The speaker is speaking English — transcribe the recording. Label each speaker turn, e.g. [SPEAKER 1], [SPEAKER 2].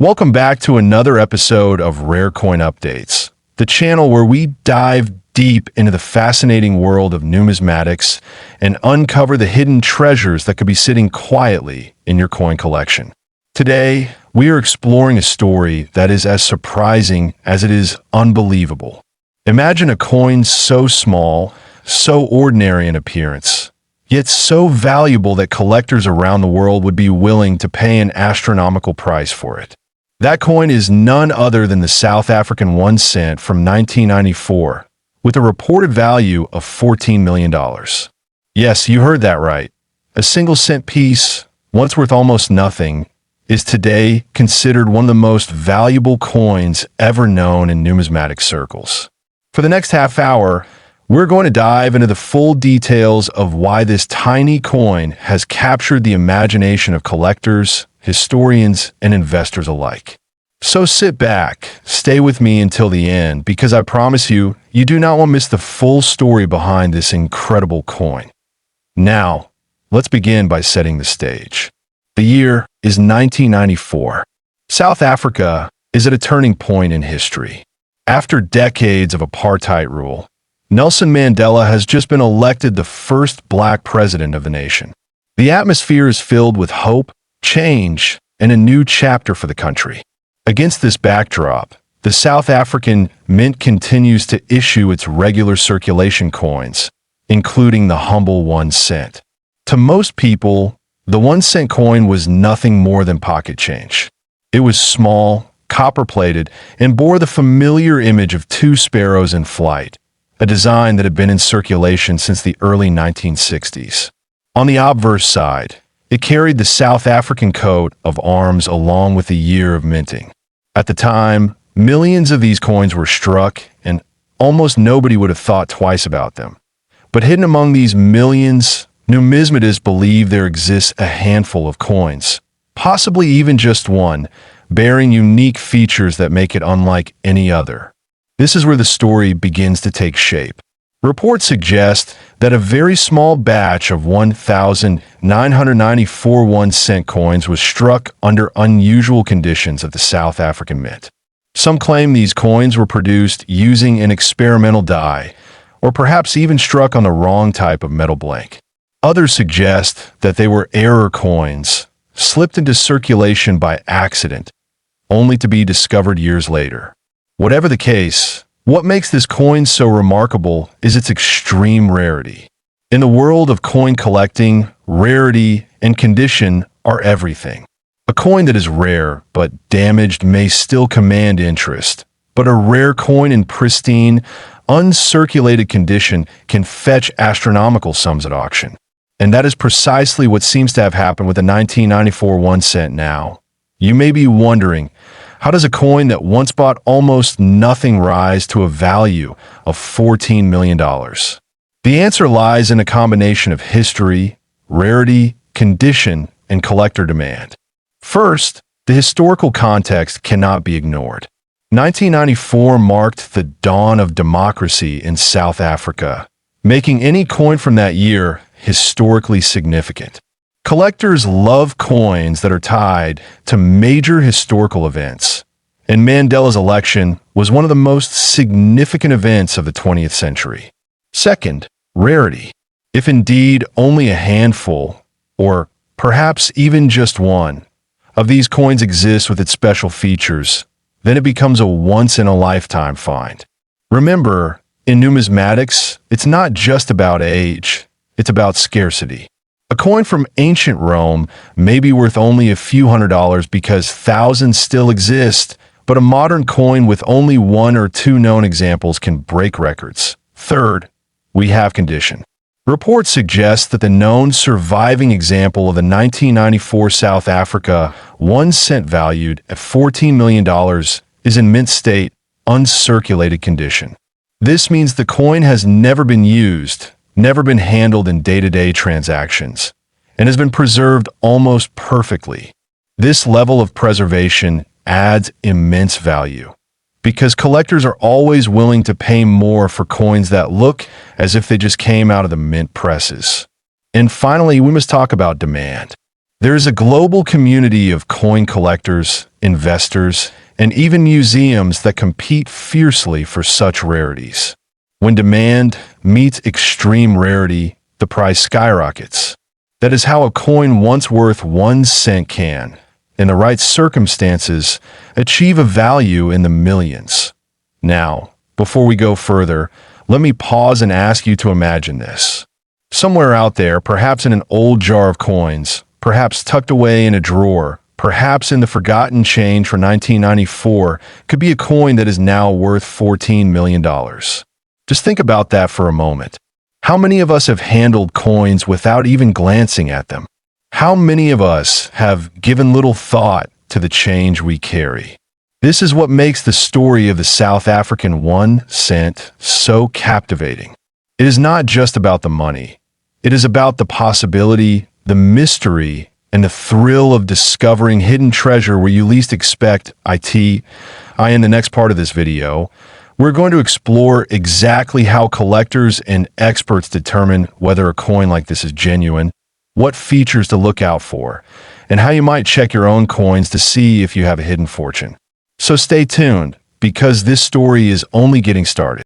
[SPEAKER 1] Welcome back to another episode of Rare Coin Updates, the channel where we dive deep into the fascinating world of numismatics and uncover the hidden treasures that could be sitting quietly in your coin collection. Today, we are exploring a story that is as surprising as it is unbelievable. Imagine a coin so small, so ordinary in appearance, yet so valuable that collectors around the world would be willing to pay an astronomical price for it. That coin is none other than the South African 1 cent from 1994, with a reported value of $14 million. Yes, you heard that right. A single cent piece, once worth almost nothing, is today considered one of the most valuable coins ever known in numismatic circles. For the next half hour, we're going to dive into the full details of why this tiny coin has captured the imagination of collectors, historians, and investors alike. So sit back, stay with me until the end, because I promise you, you do not want to miss the full story behind this incredible coin. Now, let's begin by setting the stage. The year is 1994. South Africa is at a turning point in history. After decades of apartheid rule, Nelson Mandela has just been elected the first black president of the nation. The atmosphere is filled with hope, change, and a new chapter for the country. Against this backdrop, the South African Mint continues to issue its regular circulation coins, including the humble 1 cent. To most people, the 1 cent coin was nothing more than pocket change. It was small, copper-plated, and bore the familiar image of two sparrows in flight, a design that had been in circulation since the early 1960s. On the obverse side, it carried the South African coat of arms along with the year of minting. At the time, millions of these coins were struck, and almost nobody would have thought twice about them. But hidden among these millions, numismatists believe there exists a handful of coins, possibly even just one, bearing unique features that make it unlike any other. This is where the story begins to take shape. Reports suggest that a very small batch of 1,994 1 cent coins was struck under unusual conditions at the South African Mint. Some claim these coins were produced using an experimental die, or perhaps even struck on the wrong type of metal blank. Others suggest that they were error coins, slipped into circulation by accident, only to be discovered years later. Whatever the case, what makes this coin so remarkable is its extreme rarity. In the world of coin collecting, rarity and condition are everything. A coin that is rare but damaged may still command interest, but a rare coin in pristine, uncirculated condition can fetch astronomical sums at auction. And that is precisely what seems to have happened with the 1994 1 cent now. You may be wondering, how does a coin that once bought almost nothing rise to a value of $14 million? The answer lies in a combination of history, rarity, condition, and collector demand. First, the historical context cannot be ignored. 1994 marked the dawn of democracy in South Africa, making any coin from that year historically significant. Collectors love coins that are tied to major historical events, and Mandela's election was one of the most significant events of the 20th century. Second, rarity. If indeed only a handful, or perhaps even just one, of these coins exists with its special features, then it becomes a once-in-a-lifetime find. Remember, in numismatics, it's not just about age, it's about scarcity. A coin from ancient Rome may be worth only a few $100s because thousands still exist, but a modern coin with only 1 or 2 known examples can break records. Third, we have condition. Reports suggest that the known surviving example of the 1994 South Africa 1 cent valued at $14 million is in mint state, uncirculated condition. This means the coin has never been used, never been handled in day-to-day transactions, and has been preserved almost perfectly. This level of preservation adds immense value, because collectors are always willing to pay more for coins that look as if they just came out of the mint presses. And finally, we must talk about demand. There is a global community of coin collectors, investors, and even museums that compete fiercely for such rarities. When demand meets extreme rarity, the price skyrockets. That is how a coin once worth 1 cent can, in the right circumstances, achieve a value in the millions. Now, before we go further, let me pause and ask you to imagine this. Somewhere out there, perhaps in an old jar of coins, perhaps tucked away in a drawer, perhaps in the forgotten change for 1994, could be a coin that is now worth $14 million. Just think about that for a moment. How many of us have handled coins without even glancing at them? How many of us have given little thought to the change we carry? This is what makes the story of the South African 1 cent so captivating. It is not just about the money. It is about the possibility, the mystery, and the thrill of discovering hidden treasure where you least expect in the next part of this video. We're going to explore exactly how collectors and experts determine whether a coin like this is genuine, what features to look out for, and how you might check your own coins to see if you have a hidden fortune. So stay tuned, because this story is only getting started.